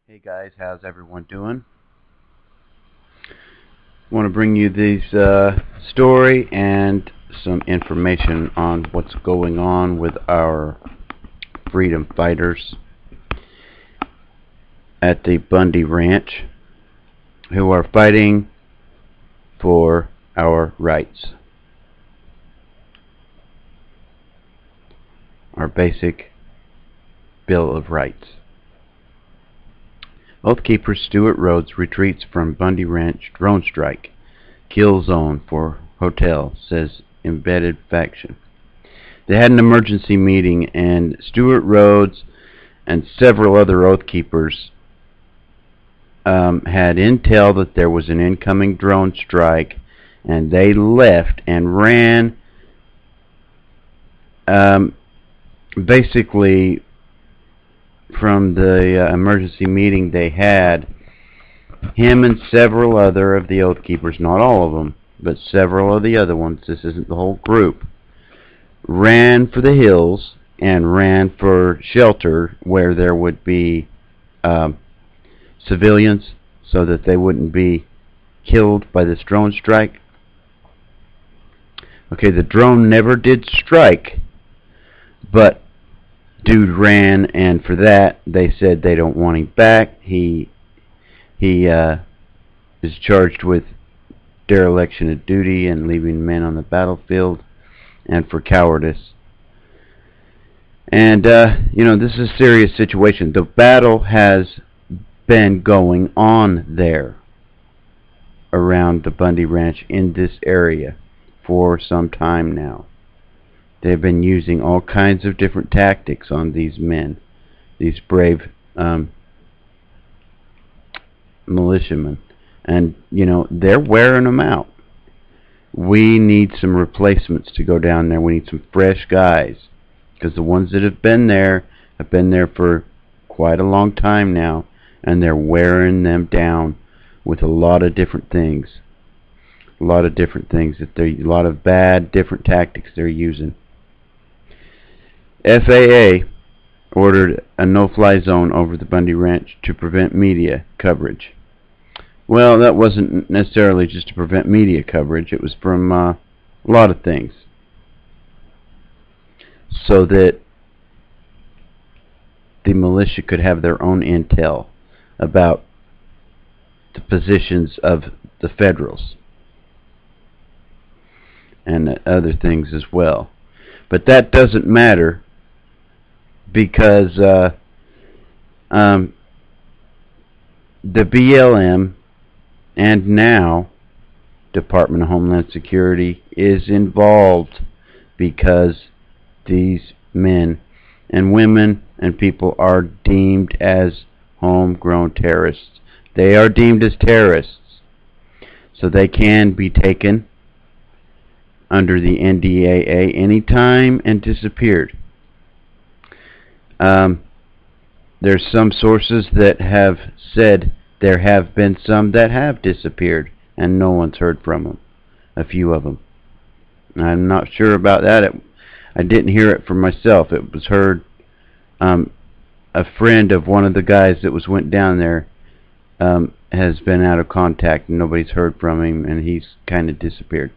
Hey guys, how's everyone doing? I want to bring you this story and some information on what's going on with our freedom fighters at the Bundy Ranch who are fighting for our rights. Our basic Bill of Rights. Oath Keeper Stuart Rhodes retreats from Bundy Ranch drone strike. Kill zone for hotel, says embedded faction. They had an emergency meeting, and Stuart Rhodes and several other Oath Keepers had intel that there was an incoming drone strike, and they left and ran basically from the emergency meeting they had. Him and several other of the Oath Keepers, not all of them, but several of the other ones, this isn't the whole group, ran for the hills and ran for shelter where there would be civilians so that they wouldn't be killed by this drone strike. Okay, the drone never did strike, but dude ran, and for that they said they don't want him back. He is charged with dereliction of duty and leaving men on the battlefield, and for cowardice. And you know, this is a serious situation. The battle has been going on there around the Bundy Ranch in this area for some time now. They've been using all kinds of different tactics on these men, these brave militiamen, and you know, they're wearing them out. We need some replacements to go down there. We need some fresh guys, because the ones that have been there for quite a long time now, and they're wearing them down with a lot of different things. A lot of bad different tactics they're using. FAA ordered a no-fly zone over the Bundy Ranch to prevent media coverage. Well, that wasn't necessarily just to prevent media coverage. It was from a lot of things, so that the militia could have their own intel about the positions of the Federals and other things as well. But that doesn't matter, because the BLM and now Department of Homeland Security is involved, because these men and women and people are deemed as homegrown terrorists. They are deemed as terrorists, so they can be taken under the NDAA anytime and disappeared. There's some sources that have said there have been some that have disappeared and no one's heard from them. A few of them. I'm not sure about that. I didn't hear it for myself. It was heard. A friend of one of the guys that went down there has been out of contact and nobody's heard from him, and he's kind of disappeared.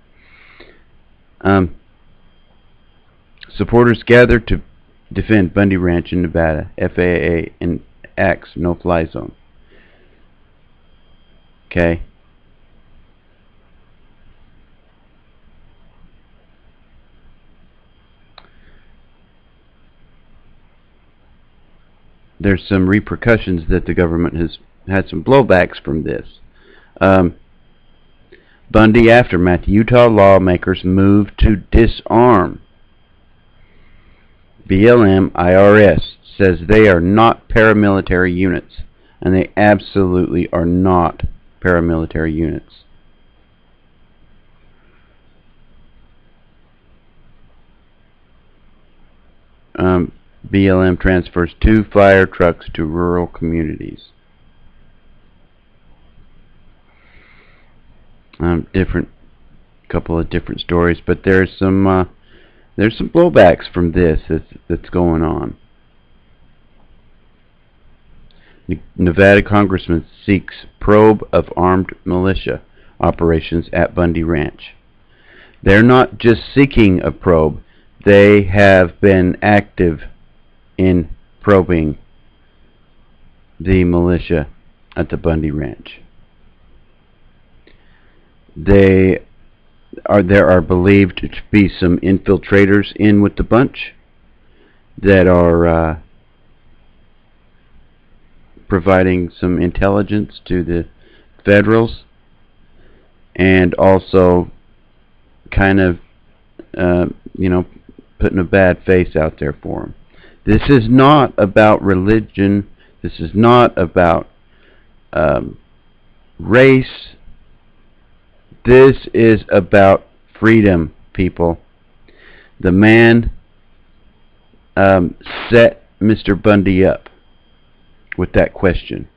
Supporters gathered to defend Bundy Ranch in Nevada. FAA enacts no-fly zone. Okay. There's some repercussions that the government has had some blowbacks from this. Bundy aftermath. Utah lawmakers move to disarm. BLM IRS says they are not paramilitary units, and they absolutely are not paramilitary units. BLM transfers 2 fire trucks to rural communities. Couple of different stories, but there's some blowbacks from this that's going on. Nevada congressman seeks probe of armed militia operations at Bundy Ranch. They're not just seeking a probe, they have been active in probing the militia at the Bundy Ranch. There are believed to be some infiltrators in with the bunch that are providing some intelligence to the Federals, and also kind of putting a bad face out there for them. This is not about religion. This is not about race. This is about freedom, people. The man set Mr. Bundy up with that question.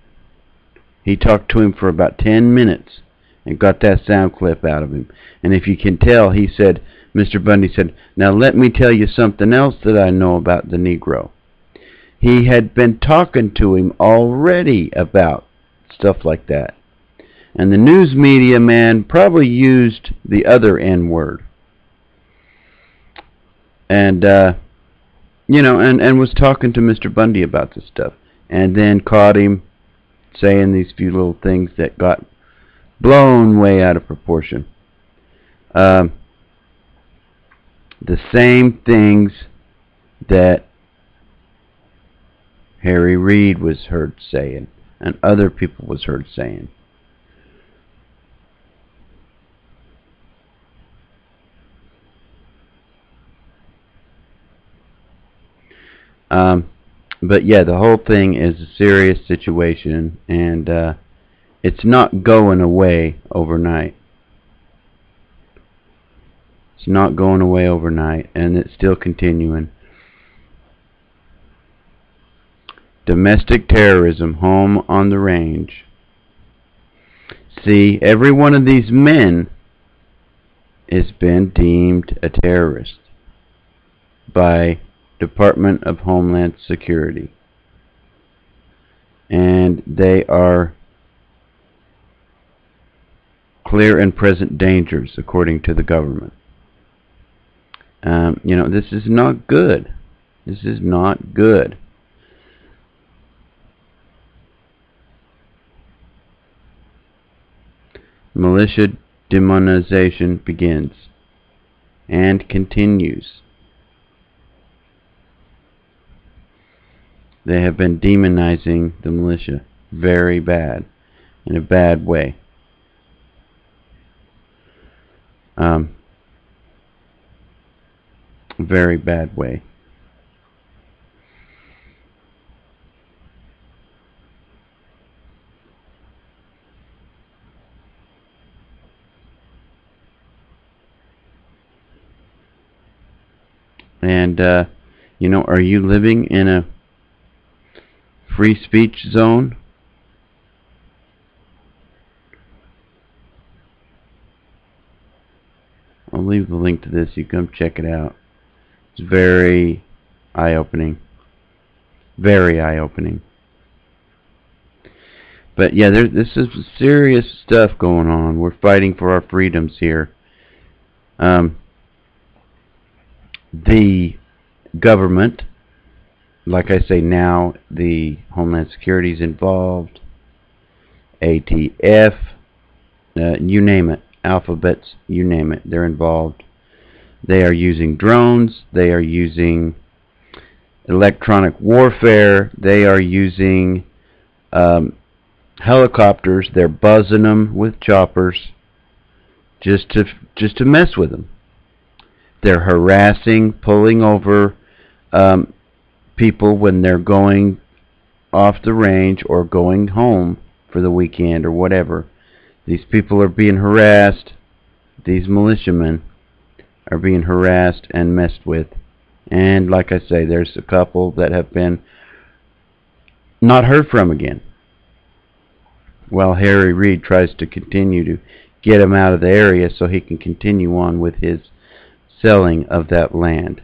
He talked to him for about 10 minutes and got that sound clip out of him. And if you can tell, he said, Mr. Bundy said, "Now let me tell you something else that I know about the Negro." He had been talking to him already about stuff like that. And the news media man probably used the other N-word. And, and was talking to Mr. Bundy about this stuff. And then caught him saying these few little things that got blown way out of proportion. The same things that Harry Reid was heard saying, and other people was heard saying. But yeah, the whole thing is a serious situation, and it's not going away overnight. It's not going away overnight, and it's still continuing. Domestic terrorism, home on the range. See, every one of these men has been deemed a terrorist by Department of Homeland Security. And they are clear and present dangers, according to the government. This is not good. This is not good. Militia demonization begins and continues. They have been demonizing the militia very bad, in a bad way. Very bad way. And, are you living in a free speech zone? I'll leave the link to this. You can come check it out. It's very eye-opening. Very eye-opening. But yeah, this is serious stuff going on. We're fighting for our freedoms here. The government, like I say now, the Homeland Security is involved. ATF, you name it. Alphabets, you name it. They're involved. They are using drones. They are using electronic warfare. They are using helicopters. They're buzzing them with choppers just to mess with them. They're harassing, pulling over people when they're going off the range or going home for the weekend or whatever. These people are being harassed. These militiamen are being harassed and messed with. And like I say, there's a couple that have been not heard from again, while Harry Reid tries to continue to get him out of the area so he can continue on with his selling of that land.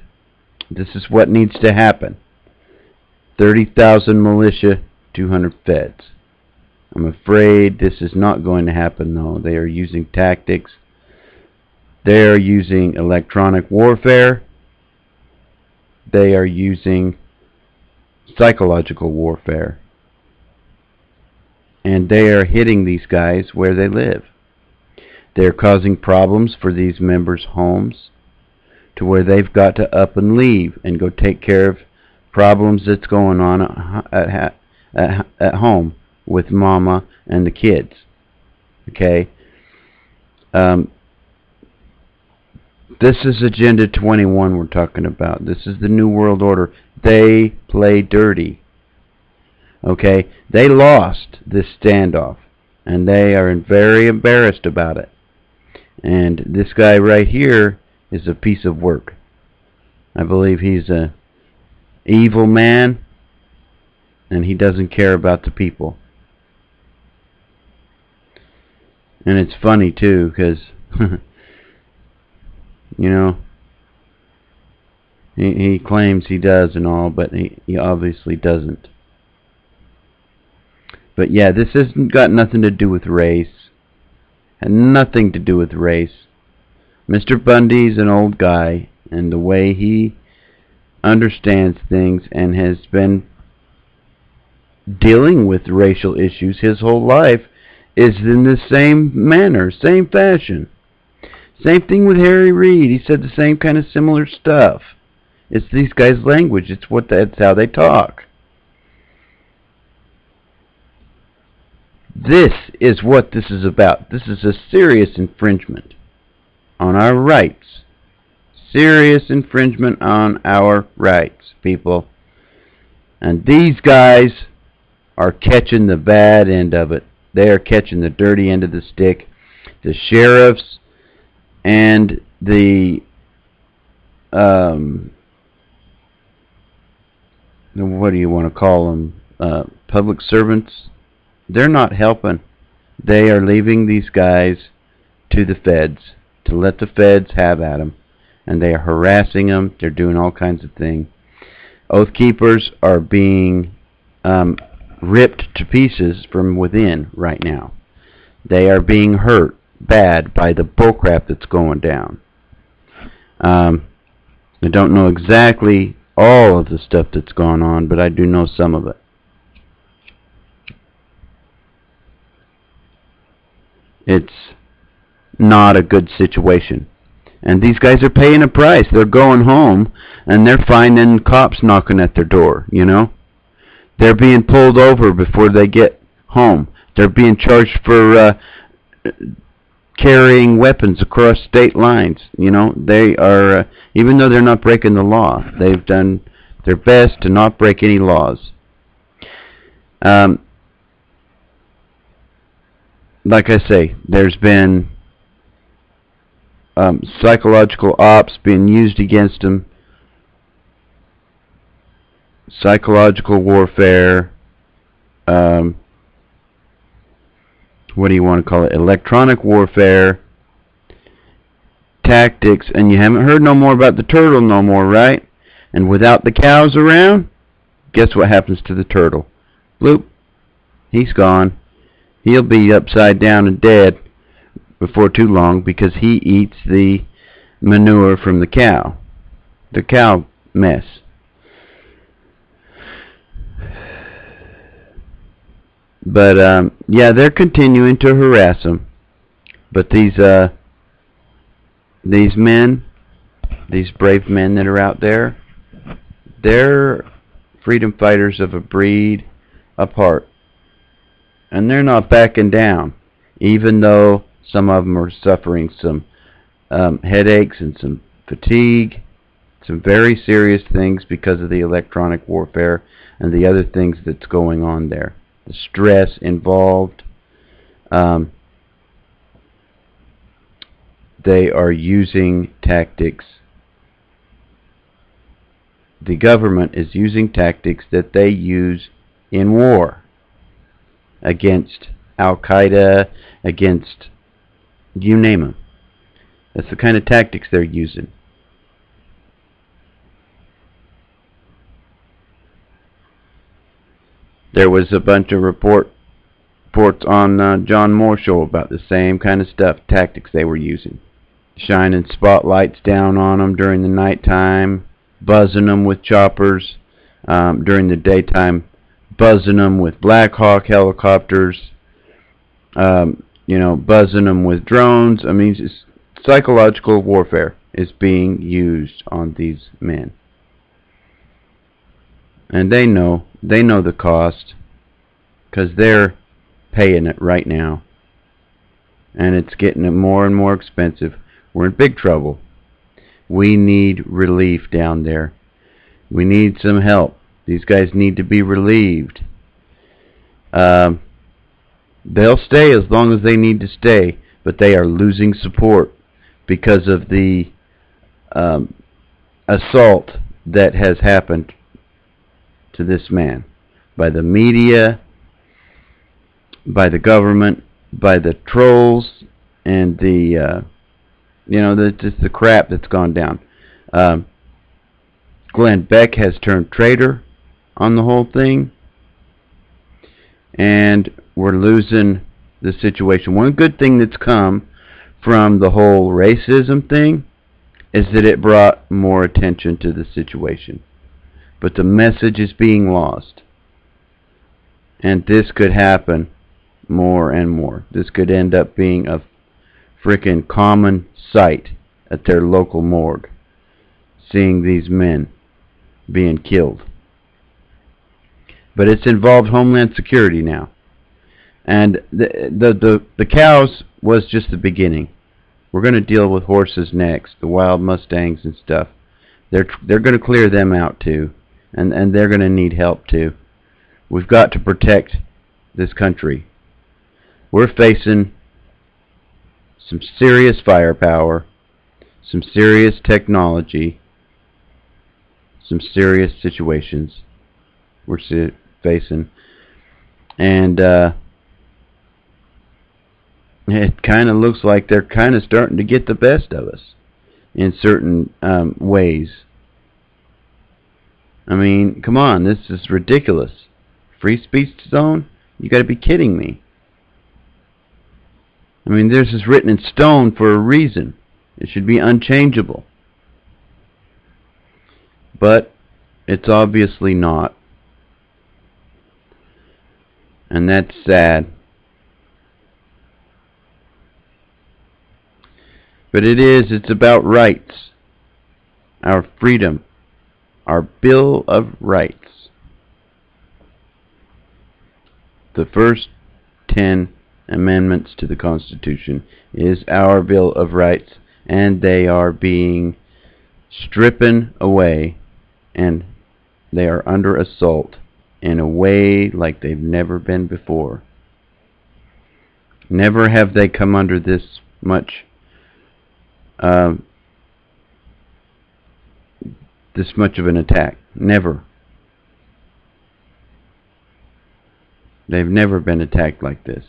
This is what needs to happen. 30,000 militia 200 feds. I'm afraid this is not going to happen, though. They are using tactics. They are using electronic warfare. They are using psychological warfare. And they are hitting these guys where they live. They're causing problems for these members' homes to where they've got to up and leave and go take care of problems that's going on at home with mama and the kids. Okay? This is Agenda 21 we're talking about. This is the New World Order. They play dirty. Okay? They lost this standoff, and they are very embarrassed about it. And this guy right here is a piece of work. I believe he's a evil man, and he doesn't care about the people. And it's funny too, because you know, he claims he does and all, but he obviously doesn't. But yeah, this hasn't got nothing to do with race. Had nothing to do with race. Mr. Bundy's an old guy, and the way he understands things and has been dealing with racial issues his whole life is in the same manner, same fashion. Same thing with Harry Reid. He said the same kind of similar stuff. It's these guys' language. That's how they talk. This is what this is about. This is a serious infringement on our rights. Serious infringement on our rights, people. And these guys are catching the bad end of it. They are catching the dirty end of the stick. The sheriffs and the what do you want to call them? Public servants. They're not helping. They are leaving these guys to the feds, to let the feds have at them. And they are harassing them. They're doing all kinds of things. Oath keepers are being ripped to pieces from within right now. They are being hurt bad by the bullcrap that's going down. I don't know exactly all of the stuff that's gone on, but I do know some of it. It's not a good situation. And these guys are paying a price. They're going home, and they're finding cops knocking at their door, you know? They're being pulled over before they get home. They're being charged for carrying weapons across state lines. You know, they are, even though they're not breaking the law, they've done their best to not break any laws. Like I say, there's been psychological ops being used against them. Psychological warfare. What do you want to call it? Electronic warfare. Tactics. And you haven't heard no more about the turtle no more, right? And without the cows around, guess what happens to the turtle? Bloop. He's gone. He'll be upside down and dead before too long because he eats the manure from the cow. The cow mess. But yeah, they're continuing to harass him. But these men, these brave men that are out there, they're freedom fighters of a breed apart. And they're not backing down, even though some of them are suffering some headaches and some fatigue, some very serious things because of the electronic warfare and the other things that's going on there. The stress involved. They are using tactics. The government is using tactics that they use in war against Al-Qaeda, against you name them. That's the kind of tactics they're using. There was a bunch of reports on John Moore show about the same kind of stuff, tactics they were using. Shining spotlights down on them during the nighttime, buzzing them with choppers during the daytime, buzzing them with Black Hawk helicopters, buzzing them with drones. I mean, psychological warfare is being used on these men. And they know the cost, because they're paying it right now. And it's getting more and more expensive. We're in big trouble. We need relief down there. We need some help. These guys need to be relieved. They'll stay as long as they need to stay, but they are losing support because of the assault that has happened to this man by the media, by the government, by the trolls, and just the crap that's gone down. Glenn Beck has turned traitor on the whole thing, and we're losing the situation. One good thing that's come from the whole racism thing is that it brought more attention to the situation. But the message is being lost. And this could happen more and more. This could end up being a frickin' common sight at their local morgue, seeing these men being killed. But it's involved Homeland Security now. And the cows was just the beginning. We're going to deal with horses next, the wild Mustangs and stuff. They're going to clear them out too, and they're going to need help too. We've got to protect this country. We're facing some serious firepower, some serious technology, some serious situations we're facing, and it kind of looks like they're kind of starting to get the best of us in certain ways. I mean, come on, this is ridiculous. Free speech zone? You got to be kidding me. I mean, this is written in stone for a reason. It should be unchangeable. But it's obviously not. And that's sad. But it's about rights. Our freedom. Our Bill of Rights. The first 10 amendments to the Constitution is our Bill of Rights, and they are being stripped away, and they are under assault in a way like they've never been before. Never have they come under this much of an attack. Never. They've never been attacked like this.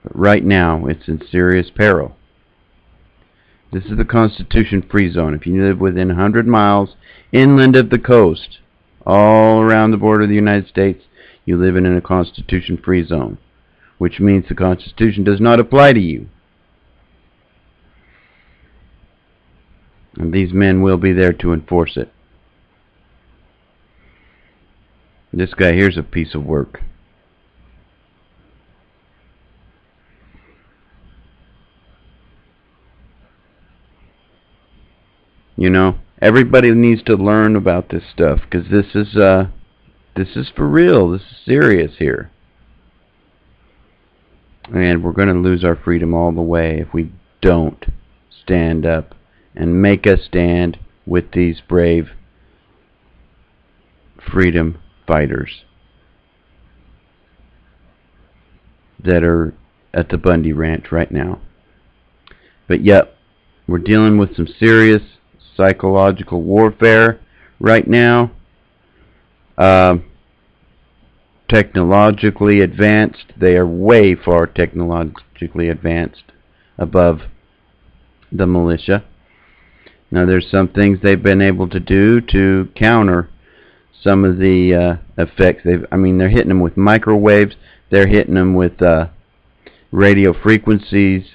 But right now, it's in serious peril. This is the Constitution-free zone. If you live within 100 miles inland of the coast, all around the border of the United States, you live in a Constitution-free zone, which means the Constitution does not apply to you. And these men will be there to enforce it. This guy here's a piece of work. You know, everybody needs to learn about this stuff, because this is for real. This is serious here. And we're going to lose our freedom all the way if we don't stand up and make a stand with these brave freedom fighters that are at the Bundy Ranch right now. But yep, we're dealing with some serious psychological warfare right now. Technologically advanced. They are way far technologically advanced above the militia. Now there's some things they've been able to do to counter some of the effects. They're hitting them with microwaves. They're hitting them with radio frequencies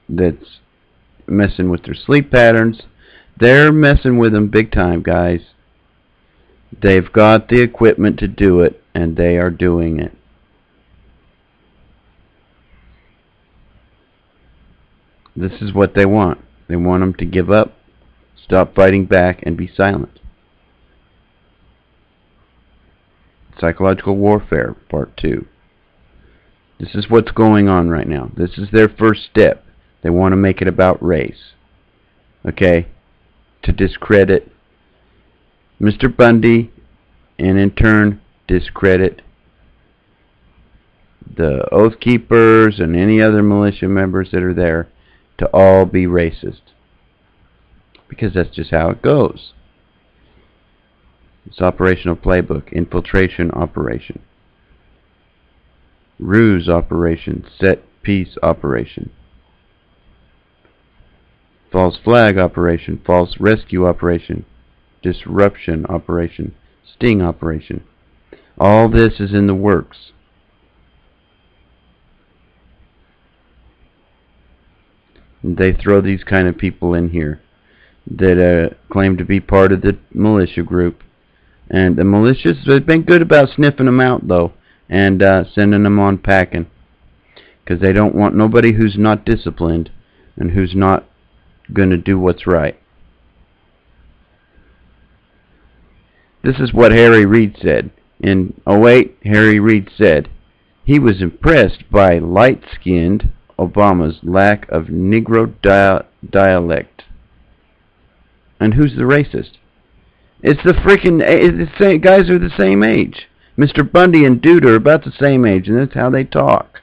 that's messing with their sleep patterns. They're messing with them big time, guys. They've got the equipment to do it, and they are doing it. This is what they want. They want them to give up, stop fighting back, and be silent. Psychological Warfare, Part 2. This is what's going on right now. This is their first step. They want to make it about race. Okay? To discredit Mr. Bundy, and in turn discredit the Oath Keepers and any other militia members that are there, to all be racist. Because that's just how it goes. It's operational playbook, infiltration operation, ruse operation, set piece operation, false flag operation, false rescue operation, disruption operation, sting operation. All this is in the works. And they throw these kind of people in here that claim to be part of the militia group. And the militias have been good about sniffing them out, though, and sending them on packing. Because they don't want nobody who's not disciplined and who's not going to do what's right. This is what Harry Reid said. In 2008, Harry Reid said he was impressed by light-skinned Obama's lack of Negro dialect. And who's the racist? It's the freaking guys are the same age. Mr. Bundy and Dude are about the same age, and that's how they talk.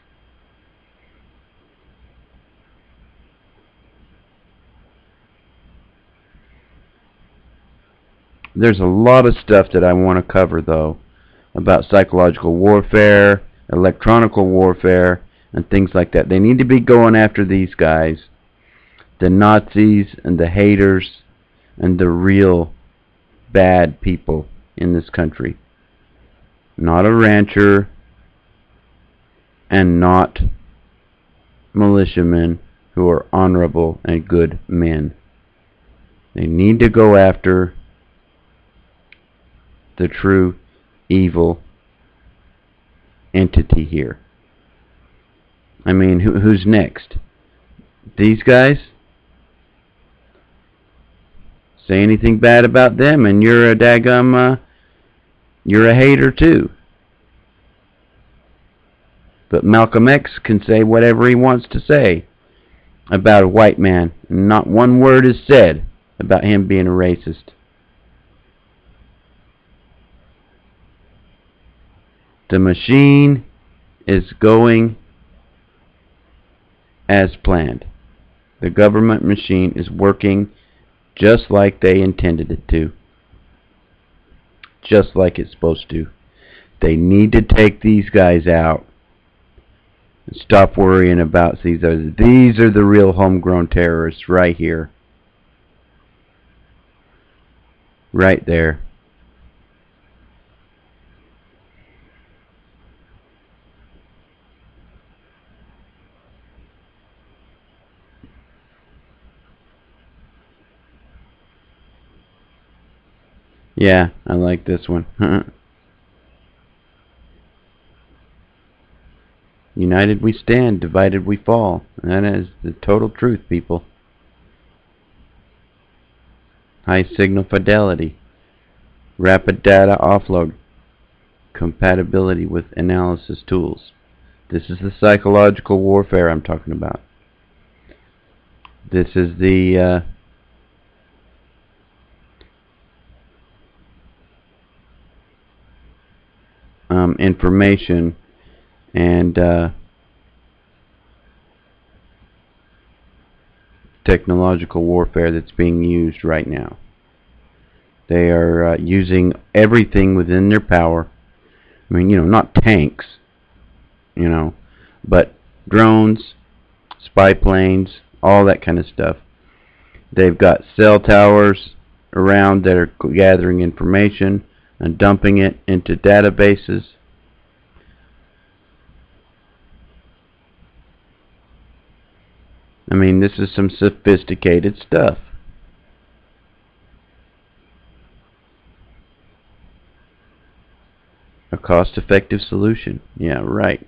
There's a lot of stuff that I want to cover, though, about psychological warfare, electronic warfare, and things like that. They need to be going after these guys, the Nazis and the haters and the real bad people in this country. Not a rancher and not militiamen who are honorable and good men. They need to go after the true evil entity here. I mean, who's next? These guys? Say anything bad about them and you're a daggum, you're a hater too. But Malcolm X can say whatever he wants to say about a white man. Not one word is said about him being a racist. The machine is going as planned. The government machine is working just like they intended it to. Just like it's supposed to. They need to take these guys out and stop worrying about these others. These are the real homegrown terrorists right here. Right there. Yeah, I like this one. United we stand, divided we fall. That is the total truth, people. High signal fidelity, rapid data offload, compatibility with analysis tools. This is the psychological warfare I'm talking about. This is the information and technological warfare that's being used right now. They are using everything within their power. I mean, not tanks, but drones, spy planes, all that kind of stuff. They've got cell towers around that are gathering information, and dumping it into databases. I mean, this is some sophisticated stuff. A cost-effective solution. Yeah, right.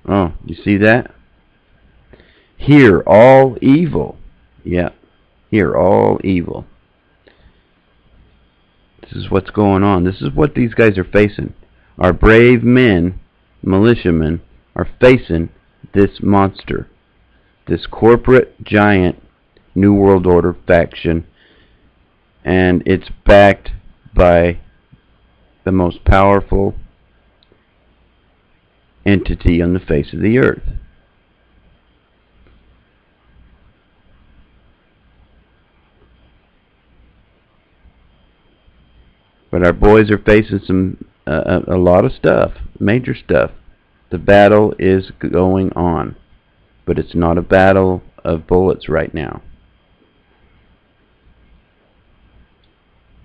Oh, you see that? Hear all evil. Yeah, hear all evil. This is what's going on. This is what these guys are facing. Our brave men, militiamen, are facing this monster. This corporate giant New World Order faction. And it's backed by the most powerful entity on the face of the earth. But our boys are facing a lot of stuff, major stuff. The battle is going on, but it's not a battle of bullets right now.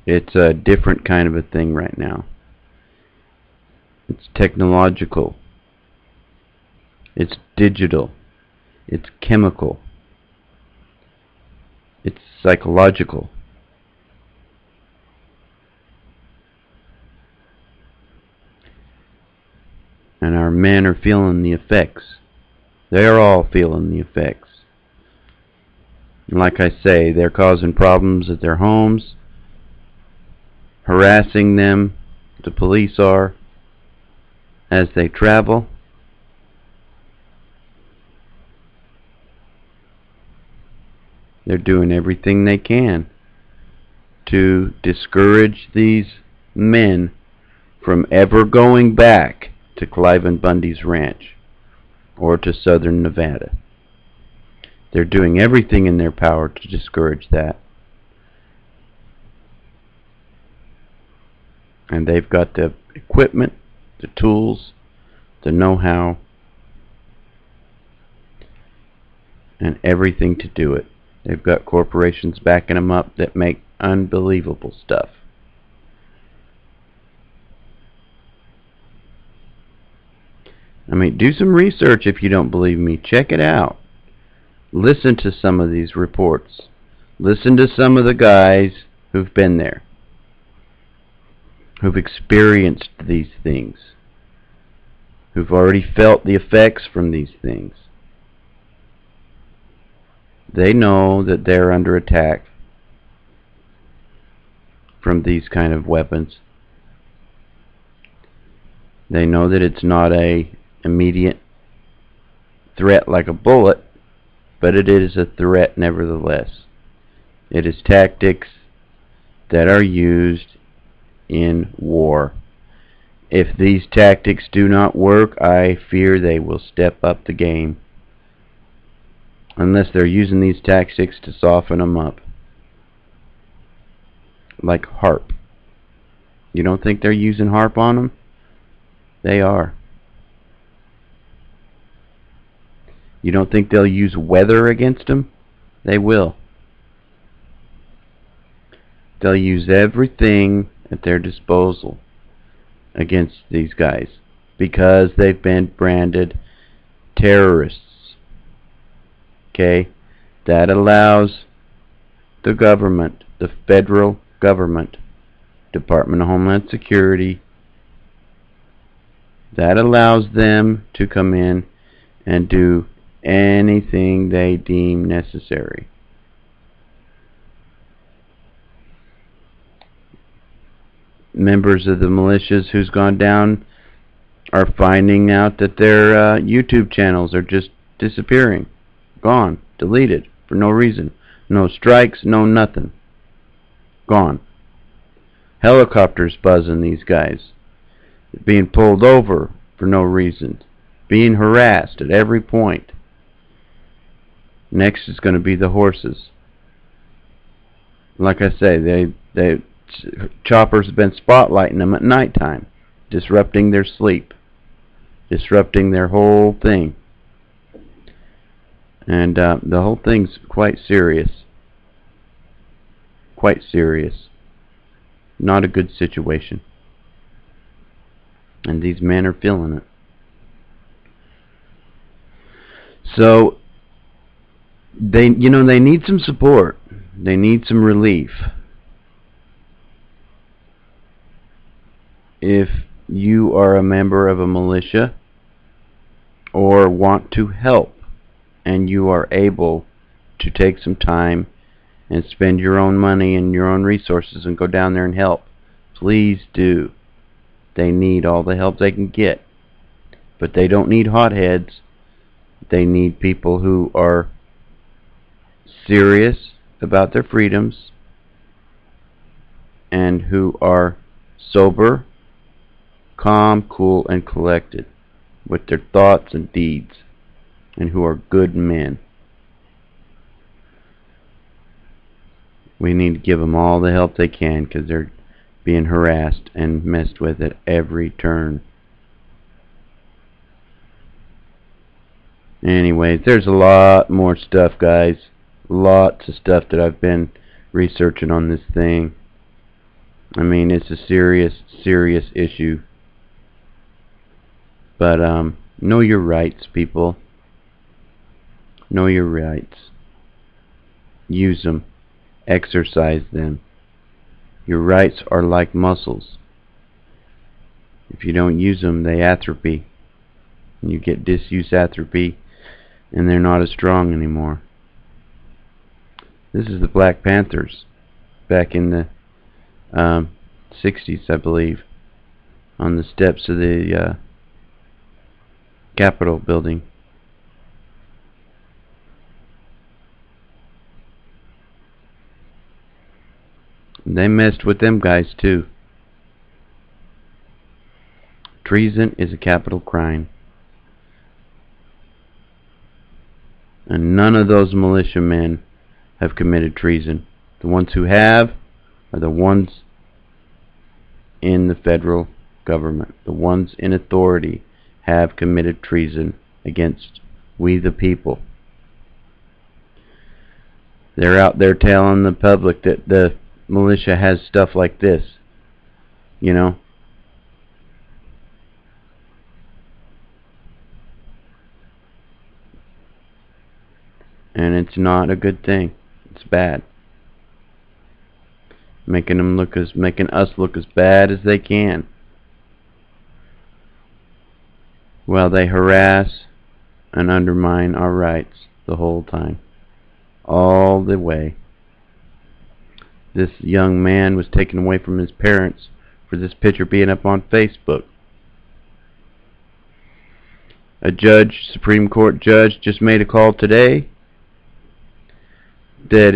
It's a different kind of a thing right now. It's technological. It's digital. It's chemical. It's psychological. And our men are feeling the effects. They're all feeling the effects. And like I say, they're causing problems at their homes, harassing them, the police are, as they travel. They're doing everything they can to discourage these men from ever going back to Clive and Bundy's ranch or to southern Nevada. They're doing everything in their power to discourage that. And they've got the equipment, the tools, the know-how, and everything to do it. They've got corporations backing them up that make unbelievable stuff. I mean, do some research if you don't believe me. Check it out. Listen to some of these reports. Listen to some of the guys who've been there, who've experienced these things, who've already felt the effects from these things. They know that they're under attack from these kind of weapons. They know that it's not a immediate threat like a bullet, but it is a threat nevertheless. It is tactics that are used in war. If these tactics do not work, I fear they will step up the game. Unless they're using these tactics to soften them up. Like HARP. You don't think they're using HARP on them? They are. You don't think they'll use weather against them? They will. They'll use everything at their disposal against these guys because they've been branded terrorists. Okay? That allows the government, the federal government, Department of Homeland Security, that allows them to come in and do anything they deem necessary. Members of the militias who's gone down are finding out that their YouTube channels are just disappearing. Gone. Deleted. For no reason. No strikes, no nothing. Gone. Helicopters buzzing these guys. Being pulled over for no reason. Being harassed at every point. Next is going to be the horses. Like I say, choppers have been spotlighting them at nighttime, disrupting their sleep, disrupting their whole thing. And the whole thing's quite serious. quite serious. Not a good situation. And these men are feeling it. So they need some support. They need some relief. If you are a member of a militia or want to help and you are able to take some time and spend your own money and your own resources and go down there and help, please do. They need all the help they can get. But they don't need hotheads. They need people who are serious about their freedoms and who are sober, calm, cool, and collected with their thoughts and deeds, and who are good men. We need to give them all the help they can, because they're being harassed and messed with at every turn. Anyways, there's a lot more stuff, guys. Lots of stuff that I've been researching on this thing. I mean, it's a serious, serious issue. But know your rights, people. Know your rights. Use them. Exercise them. Your rights are like muscles. If you don't use them, they atrophy. And you get disuse atrophy, and they're not as strong anymore. This is the Black Panthers back in the 60s, I believe, on the steps of the Capitol building. They messed with them guys too. Treason is a capital crime. And none of those militiamen have committed treason. The ones who have are the ones in the federal government. The ones in authority have committed treason against we the people. They're out there telling the public that the militia has stuff like this, you know. And it's not a good thing. It's bad. Making us look as bad as they can, while they harass and undermine our rights the whole time, all the way. This young man was taken away from his parents for this picture being up on Facebook. A judge, Supreme Court judge, just made a call today that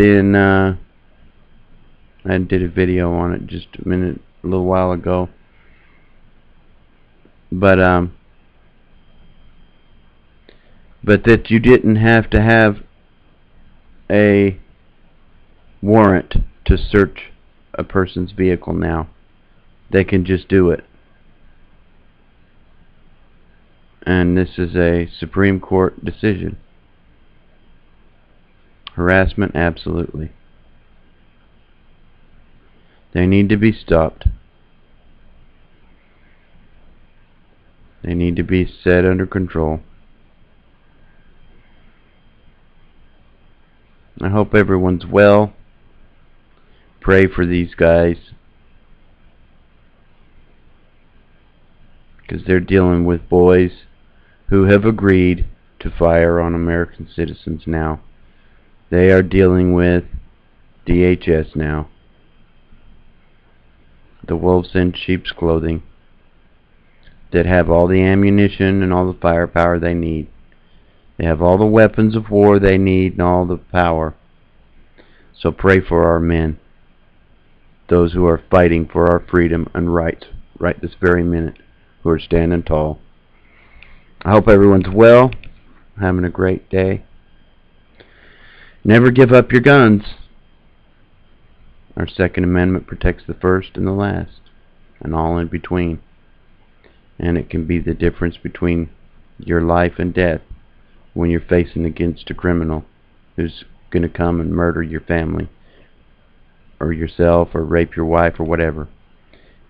I did a video on it just a little while ago. But that you didn't have to have a warrant to search a person's vehicle now. They can just do it. And this is a Supreme Court decision. Harassment, absolutely. They need to be stopped. They need to be set under control. I hope everyone's well. Pray for these guys, because they're dealing with boys who have agreed to fire on American citizens now. They are dealing with DHS now. The wolves in sheep's clothing that have all the ammunition and all the firepower they need. They have all the weapons of war they need and all the power. So pray for our men, those who are fighting for our freedom and rights right this very minute, who are standing tall. I hope everyone's well, having a great day. Never give up your guns. Our Second Amendment protects the first and the last, and all in between. And it can be the difference between your life and death when you're facing against a criminal who's going to come and murder your family or yourself or rape your wife or whatever.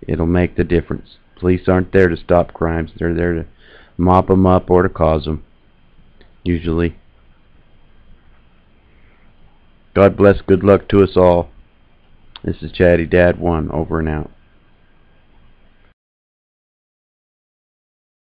It'll make the difference. Police aren't there to stop crimes. They're there to mop them up or to cause them, usually. God bless, good luck to us all. This is Chatty Dad 1, over and out.